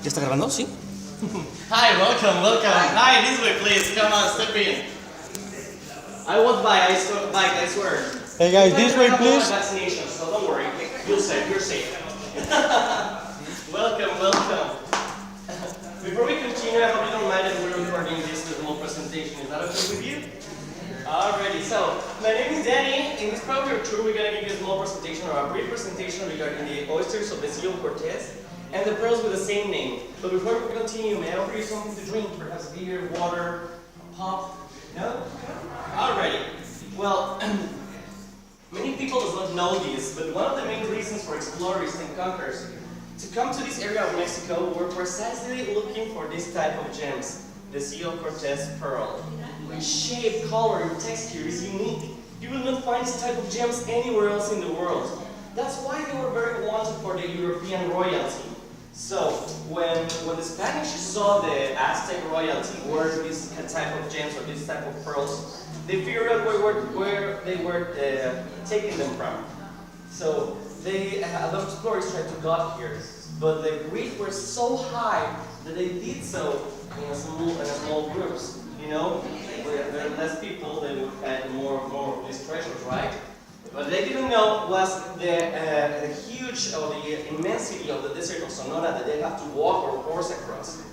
¿Ya está grabando? ¿Sí? Hi, welcome. Hi, this way please. Come on, step in. I won't bite, I swear. Hey guys, this way please. Vaccination, so don't worry. You're safe. Welcome. Before we continue, I hope you don't mind that we're recording this little presentation. Is that okay with you? Alrighty, so my name is Danny. In this program tour, we're going to give you a small presentation or a brief presentation regarding the oysters of the Sea of Cortez and the pearls with the same name. But before we continue, may I offer you something to drink? Perhaps beer, water, pop? No? Alrighty. Well, many people do not know this, but one of the main reasons for explorers and conquerors to come to this area of Mexico were precisely looking for this type of gems, the Sea of Cortez Pearl. Its shape, color, and texture is unique. You will not find this type of gems anywhere else in the world. That's why they were very wanted for the European royalty. So, when the Spanish saw the Aztec royalty wear this type of gems or this type of pearls, they figured out where they were taking them from. So, a lot of explorers tried to get here, but the rates were so high that they did so in small groups. You know, where there are less people, they would add more of these treasures, right? But they didn't know was the huge or the immensity of the desert of Sonora that they have to walk or horse across.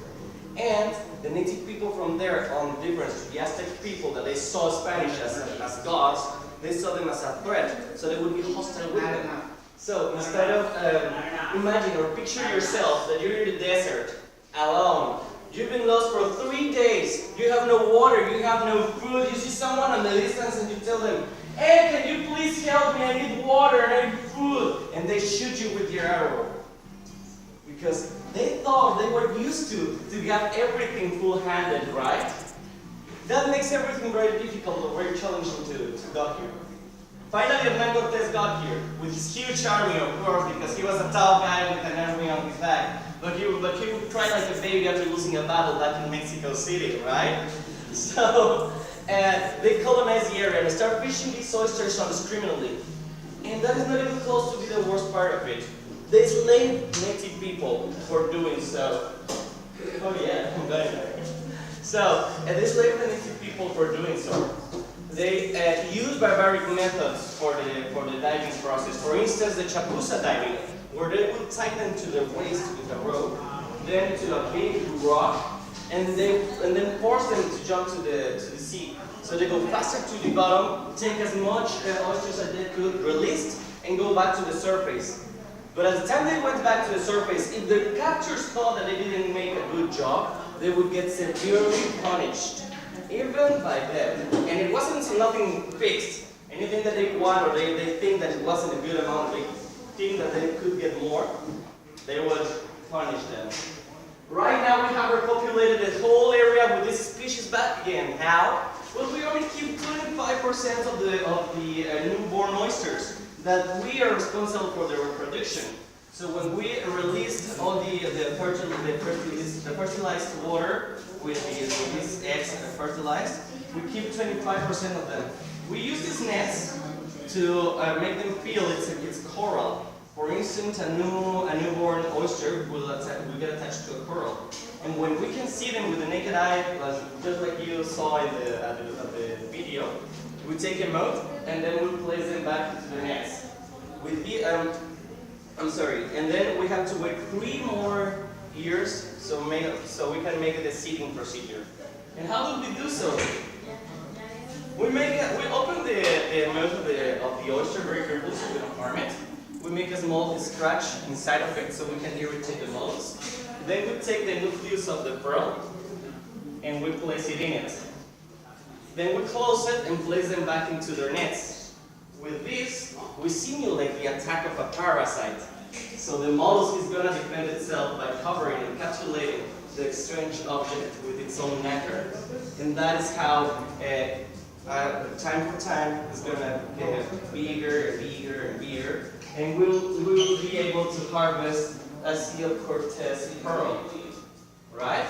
And the native people from there, on difference to the Aztec people that they saw Spanish as gods, they saw them as a threat, so they would be hostile with them. So instead of imagine or picture yourself that you're in the desert alone. You've been lost for 3 days. You have no water, you have no food. You see someone on the distance and you tell them, "Hey, can you please help me? I need water and I need food." And they shoot you with your arrow. Because they thought they were used to have everything full-handed, right? That makes everything very difficult or very challenging to get here. Finally, Hernán Cortez got here with his huge army, of course, because he was a tall guy with an army on his back. But he would cry like a baby after losing a battle back in Mexico City, right? So, they colonized the area and started fishing these oysters indiscriminately. And that is not even close to be the worst part of it. They enslaved native people for doing so. Oh yeah, I'm going there. So, they enslaved the native people for doing so. They used barbaric methods for the diving process. For instance, the chapuza diving, where they would tie them to their waist with a rope, then to a big rock, and then force them to jump to the sea. So they go faster to the bottom, take as much oysters as they could, release, and go back to the surface. But at the time they went back to the surface, if the captors thought that they didn't make a good job, they would get severely punished, even by death. And it wasn't nothing fixed. Anything that they want or they think that it wasn't a good amount, they think that they could get more, they would punish them. Right now we have repopulated the whole area with this species back again. How? Well, we only keep 25% of the newborn oysters that we are responsible for their reproduction. So when we released all the fertilized water with these eggs fertilized, we keep 25% of them. We use these nets to make them feel it's coral. For instance, a newborn oyster will get attached to a coral. And when we can see them with the naked eye, just like you saw in the video, we take them out and then we place them back into the nets. And then we have to wait 3 more years so we can make the seeding procedure. And how do we do so? We open the mouth of the oyster very carefully so we don't harm it. We make a small scratch inside of it so we can irritate the molds. Then we take the nucleus of the pearl and we place it in it. Then we close it and place them back into their nets. With this, we simulate the attack of a parasite. So the mollusk is going to defend itself by covering and encapsulating the strange object with its own nectar. And that is how time for time is going to get bigger and bigger and bigger. And we'll be able to harvest a Sea of Cortez pearl. Right?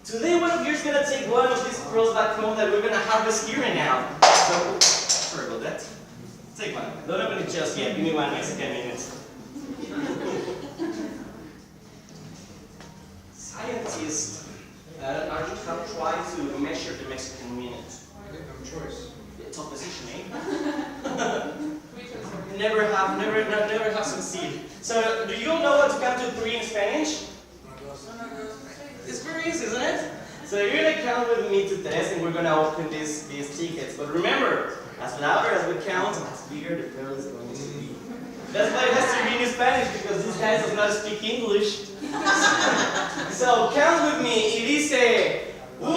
Today one of you is going to take one of these pearls back home that we're going to harvest here and now. So, sorry about that. Take one. Don't open it just yet. Give me 1 Mexican minute. scientists have tried to measure the Mexican minute. No choice. It's opposition, eh? never have succeeded. So, do you all know what to count to 3 in Spanish? It's very easy, isn't it? So you're gonna count with me to tres, and we're gonna open these tickets. But remember, as louder as we count, as bigger the pearl is going to be. That's why it has to be in Spanish, because this guy does not speak English. So count with me. Y dice, 1,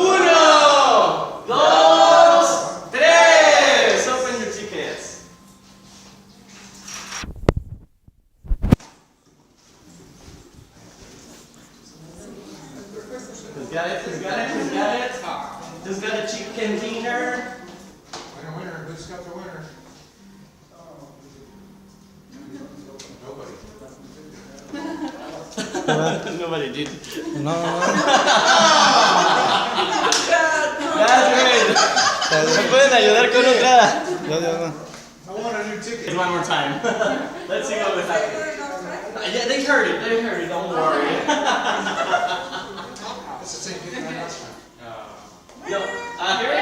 2, 3. Open your tickets. Who's got it? Who's got it? Who's got it? Who's got a chicken dinner? Winner. Who's got the winner? Nobody. Nobody did. No. That's great. ¿Me pueden ayudar con otra? No. I want a new ticket. One more time. Let's see what will happen. Yeah, they heard it. They heard it. Don't worry. It's the same ticket I got. No. Here